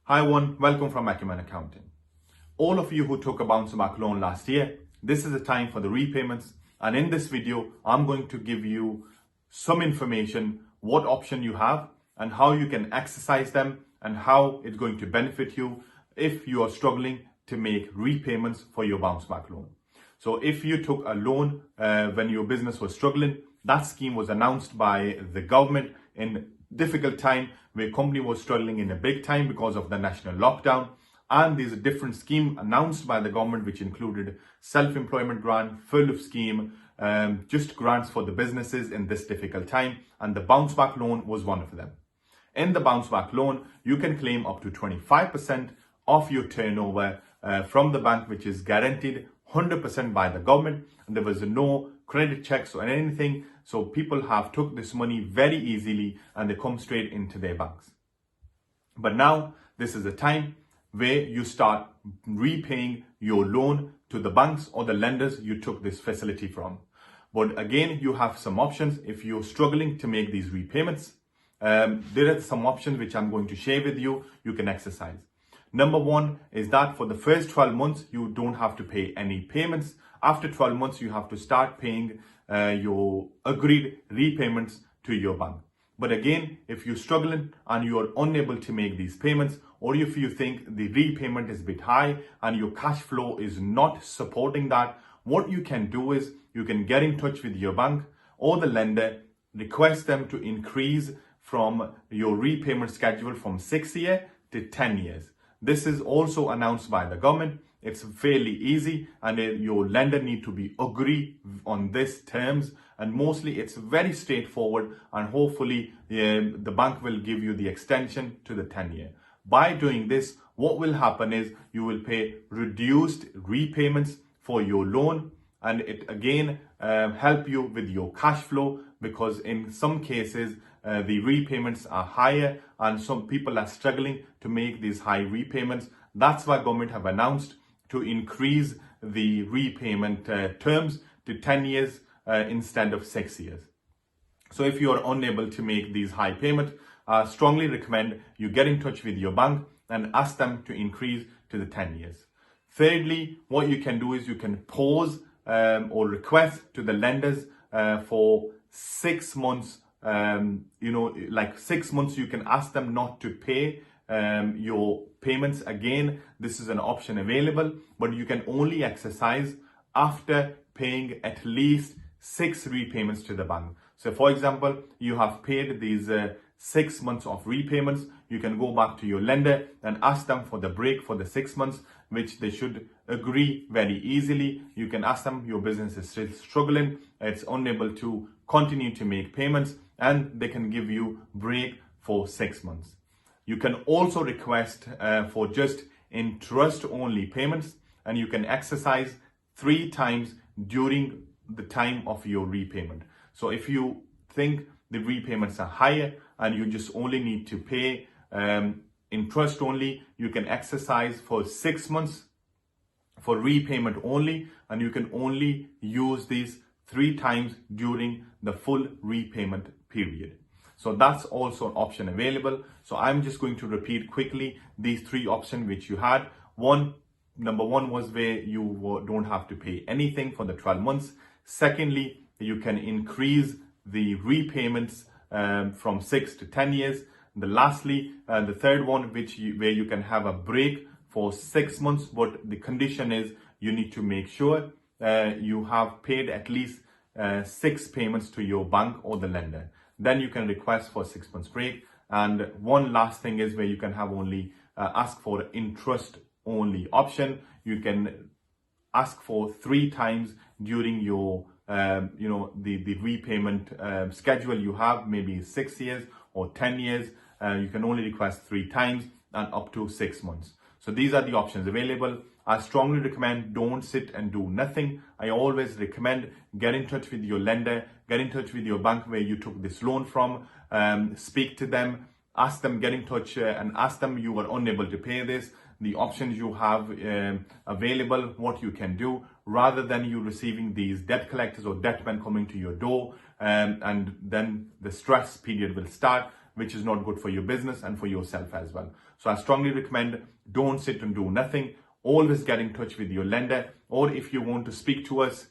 Hi everyone, welcome from Acumen Accounting. All of you who took a bounce back loan last year, this is the time for the repayments, and in this video I'm going to give you some information, what option you have and how you can exercise them and how it's going to benefit you if you are struggling to make repayments for your bounce back loan. So if you took a loan when your business was struggling, that scheme was announced by the government in difficult time where company was struggling in a big time because of the national lockdown, and there's a different scheme announced by the government which included self-employment grant, furlough scheme, just grants for the businesses in this difficult time, and the bounce back loan was one of them. In the bounce back loan, you can claim up to 25% of your turnover from the bank, which is guaranteed 100% by the government, and there was no credit checks or anything, so people have took this money very easily and they come straight into their banks. But now this is a time where you start repaying your loan to the banks or the lenders you took this facility from. But again, you have some options if you're struggling to make these repayments. There are some options which I'm going to share with you can exercise. Number one is that for the first 12 months, you don't have to pay any payments. After 12 months, you have to start paying your agreed repayments to your bank. But again, if you're struggling and you are unable to make these payments, or if you think the repayment is a bit high and your cash flow is not supporting that, what you can do is you can get in touch with your bank or the lender, request them to increase from your repayment schedule from 6 years to 10 years. This is also announced by the government. It's fairly easy, and your lender need to be agree on this terms, and mostly it's very straightforward, and hopefully the bank will give you the extension to the 10 year. By doing this, what will happen is you will pay reduced repayments for your loan, and it again help you with your cash flow, because in some cases the repayments are higher and some people are struggling to make these high repayments. That's why government have announced to increase the repayment terms to 10 years instead of 6 years. So if you are unable to make these high payments, I strongly recommend you get in touch with your bank and ask them to increase to the 10 years. Thirdly, what you can do is you can pause or request to the lenders for 6 months. Like 6 months, you can ask them not to pay your payments again. This is an option available, but you can only exercise after paying at least 6 repayments to the bank. So for example, you have paid these 6 months of repayments, you can go back to your lender and ask them for the break for the 6 months, which they should agree very easily. You can ask them your business is still struggling, it's unable to continue to make payments, and they can give you break for 6 months. You can also request for just interest only payments, and you can exercise 3 times during the time of your repayment. So if you think the repayments are higher and you just only need to pay interest only, you can exercise for 6 months for repayment only, and you can only use these 3 times during the full repayment period. So that's also an option available. So I'm just going to repeat quickly these 3 options which you had. Number one was where you don't have to pay anything for the 12 months. Secondly, you can increase the repayments from 6 to 10 years. Lastly, the third one, where you can have a break for 6 months, but the condition is you need to make sure you have paid at least 6 payments to your bank or the lender. Then you can request for 6 months break. And one last thing is where you can have only ask for interest only option. You can ask for 3 times during your the repayment schedule you have, maybe 6 years or 10 years. You can only request 3 times and up to 6 months. So these are the options available. I strongly recommend don't sit and do nothing. I always recommend get in touch with your lender, get in touch with your bank where you took this loan from, speak to them, ask them, get in touch and ask them you are unable to pay this, the options you have available, what you can do, rather than you receiving these debt collectors or debt men coming to your door, and then the stress period will start. which is not good for your business and for yourself as well. So I strongly recommend, don't sit and do nothing. Always get in touch with your lender, or if you want to speak to us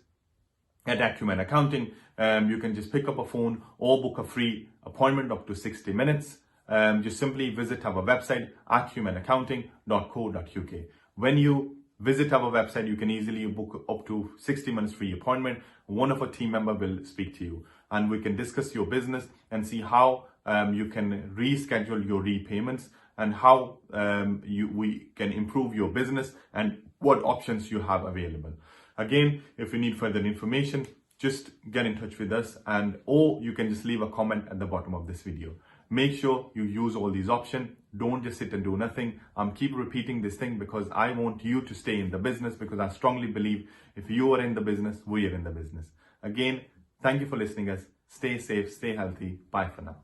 at Acumen Accounting, you can just pick up a phone or book a free appointment up to 60 minutes. Just simply visit our website, acumenaccounting.co.uk. When you visit our website, you can easily book up to 60 minutes free appointment. One of our team members will speak to you, and we can discuss your business and see how you can reschedule your repayments and how we can improve your business and what options you have available. Again, if you need further information, just get in touch with us, or you can just leave a comment at the bottom of this video. Make sure you use all these options. Don't just sit and do nothing. Keep repeating this thing because I want you to stay in the business, because I strongly believe if you are in the business, we are in the business. Again, thank you for listening, guys. Stay safe, stay healthy. Bye for now.